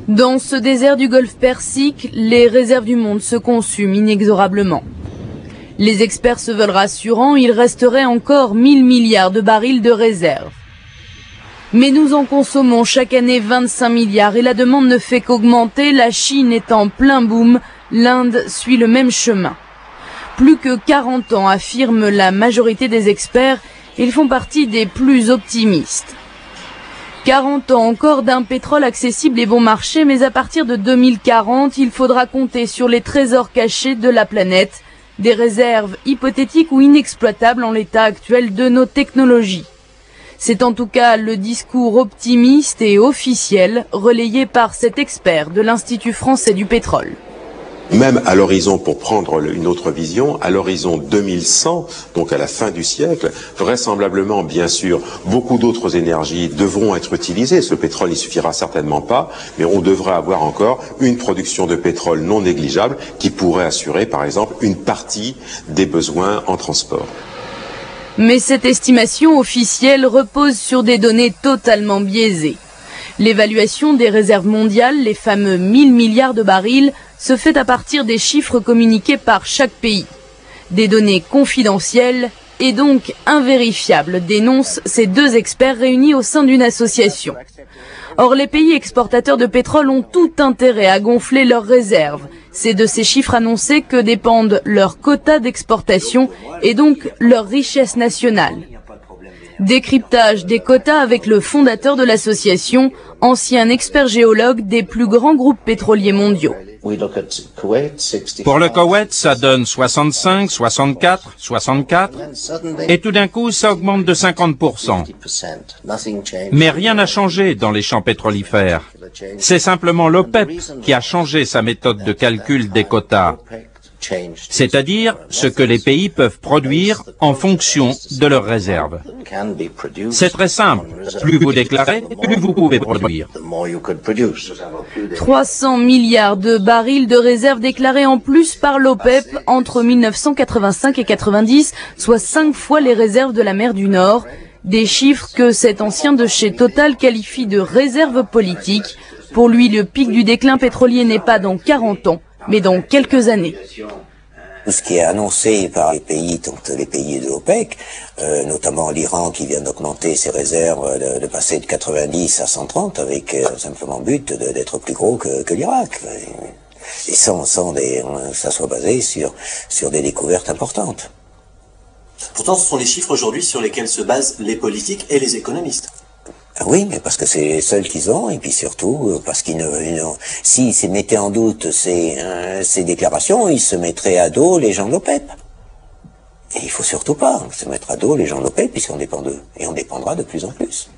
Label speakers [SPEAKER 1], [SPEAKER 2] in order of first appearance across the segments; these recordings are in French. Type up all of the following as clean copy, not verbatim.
[SPEAKER 1] Dans ce désert du golfe Persique, les réserves du monde se consument inexorablement. Les experts se veulent rassurants, il resterait encore 1000 milliards de barils de réserves. Mais nous en consommons chaque année 25 milliards et la demande ne fait qu'augmenter, la Chine est en plein boom, l'Inde suit le même chemin. Plus que 40 ans, affirme la majorité des experts, ils font partie des plus optimistes. 40 ans encore d'un pétrole accessible et bon marché, mais à partir de 2040, il faudra compter sur les trésors cachés de la planète, des réserves hypothétiques ou inexploitables en l'état actuel de nos technologies. C'est en tout cas le discours optimiste et officiel relayé par cet expert de l'Institut français du pétrole.
[SPEAKER 2] Même à l'horizon, pour prendre une autre vision, à l'horizon 2100, donc à la fin du siècle, vraisemblablement, bien sûr, beaucoup d'autres énergies devront être utilisées. Ce pétrole n'y suffira certainement pas, mais on devrait avoir encore une production de pétrole non négligeable qui pourrait assurer, par exemple, une partie des besoins en transport.
[SPEAKER 1] Mais cette estimation officielle repose sur des données totalement biaisées. L'évaluation des réserves mondiales, les fameux 1000 milliards de barils, se fait à partir des chiffres communiqués par chaque pays. Des données confidentielles et donc invérifiables, dénoncent ces deux experts réunis au sein d'une association. Or, les pays exportateurs de pétrole ont tout intérêt à gonfler leurs réserves. C'est de ces chiffres annoncés que dépendent leurs quotas d'exportation et donc leur richesse nationale. Décryptage des quotas avec le fondateur de l'association, ancien expert géologue des plus grands groupes pétroliers mondiaux.
[SPEAKER 3] Pour le Koweït, ça donne 65, 64, 64, et tout d'un coup, ça augmente de 50%. Mais rien n'a changé dans les champs pétrolifères. C'est simplement l'OPEP qui a changé sa méthode de calcul des quotas. C'est-à-dire ce que les pays peuvent produire en fonction de leurs réserves. C'est très simple. Plus vous déclarez, plus vous pouvez produire.
[SPEAKER 1] 300 milliards de barils de réserves déclarés en plus par l'OPEP entre 1985 et 90, soit 5 fois les réserves de la mer du Nord. Des chiffres que cet ancien de chez Total qualifie de réserves politiques. Pour lui, le pic du déclin pétrolier n'est pas dans 40 ans, mais dans quelques années.
[SPEAKER 4] Tout ce qui est annoncé par les pays, les pays de l'OPEC, notamment l'Iran qui vient d'augmenter ses réserves, de passer de 90 à 130 avec simplement but d'être plus gros que l'Irak. Et ça soit basé sur des découvertes importantes.
[SPEAKER 5] Pourtant, ce sont les chiffres aujourd'hui sur lesquels se basent les politiques et les économistes.
[SPEAKER 4] Oui, mais parce que c'est les seuls qu'ils ont, et puis surtout parce s'ils se mettaient en doute ces déclarations, ils se mettraient à dos les gens de l'OPEP. Et il faut surtout pas se mettre à dos les gens de l'OPEP, puisqu'on dépend d'eux, et on dépendra de plus en plus.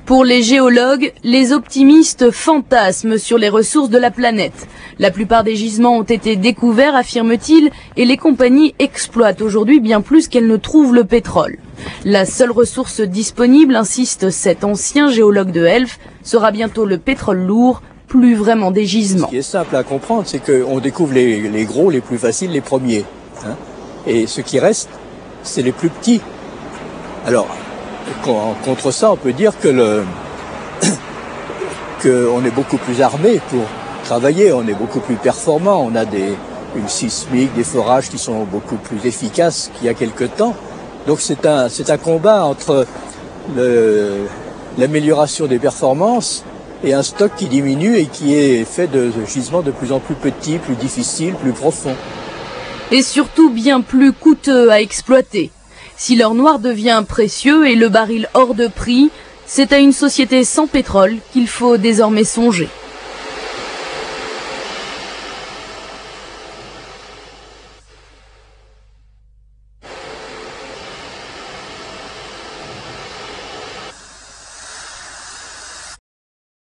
[SPEAKER 1] Pour les géologues, les optimistes fantasment sur les ressources de la planète. La plupart des gisements ont été découverts, affirme-t-il, et les compagnies exploitent aujourd'hui bien plus qu'elles ne trouvent le pétrole. La seule ressource disponible, insiste cet ancien géologue de Elf, sera bientôt le pétrole lourd, plus vraiment des gisements.
[SPEAKER 6] Ce qui est simple à comprendre, c'est qu'on découvre les gros, les plus faciles, les premiers. Hein, et ce qui reste, c'est les plus petits. Alors, contre ça, on peut dire que qu'on est beaucoup plus armé pour travailler, on est beaucoup plus performant, on a une sismique, des forages qui sont beaucoup plus efficaces qu'il y a quelque temps. Donc c'est un combat entre l'amélioration des performances et un stock qui diminue et qui est fait de gisements de plus en plus petits, plus difficiles, plus profonds.
[SPEAKER 1] Et surtout bien plus coûteux à exploiter. Si l'or noir devient précieux et le baril hors de prix, c'est à une société sans pétrole qu'il faut désormais songer.